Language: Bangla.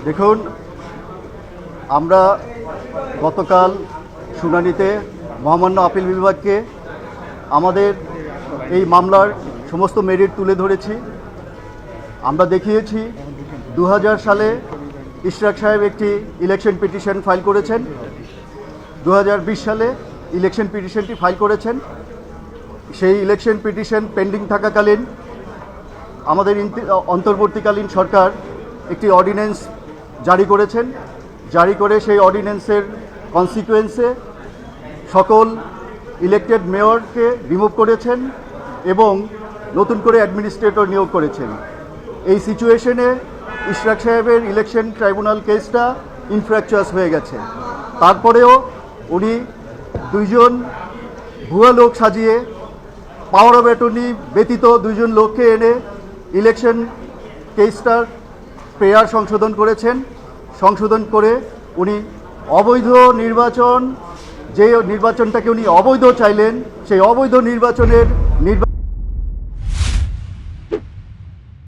দেখুন, আমরা গতকাল শুনানিতে মহামান্য আপিল বিভাগকে আমাদের এই মামলার সমস্ত মেরিট তুলে ধরেছি। আমরা দেখিয়েছি 2000 সালে ইশরাক সাহেব একটি ইলেকশন পিটিশন ফাইল করেছেন, 2020 সালে ইলেকশন পিটিশনটি ফাইল করেছেন। সেই ইলেকশন পিটিশন পেন্ডিং থাকাকালীন আমাদের অন্তর্বর্তীকালীন সরকার একটি অর্ডিন্যান্স জারি করেছেন। জারি করে সেই অর্ডিন্যান্সের কনসিকুয়েন্সে সকল ইলেক্টেড মেয়রকে রিমুভ করেছেন এবং নতুন করে অ্যাডমিনিস্ট্রেটর নিয়োগ করেছেন। এই সিচুয়েশনে ইশরাক সাহেবের ইলেকশন ট্রাইব্যুনাল কেসটা ইনফ্র্যাকচুয়াস হয়ে গেছে। তারপরেও উনি দুইজন ভুয়া লোক সাজিয়ে পাওয়ার অফ অ্যাটর্নি ব্যতীত দুইজন লোককে এনে ইলেকশন কেসটার পেয়ার সংশোধন করেছেন। সংশোধন করে উনি অবৈধ নির্বাচনটাকে উনি অবৈধ চাইলেন, সেই অবৈধ নির্বাচনের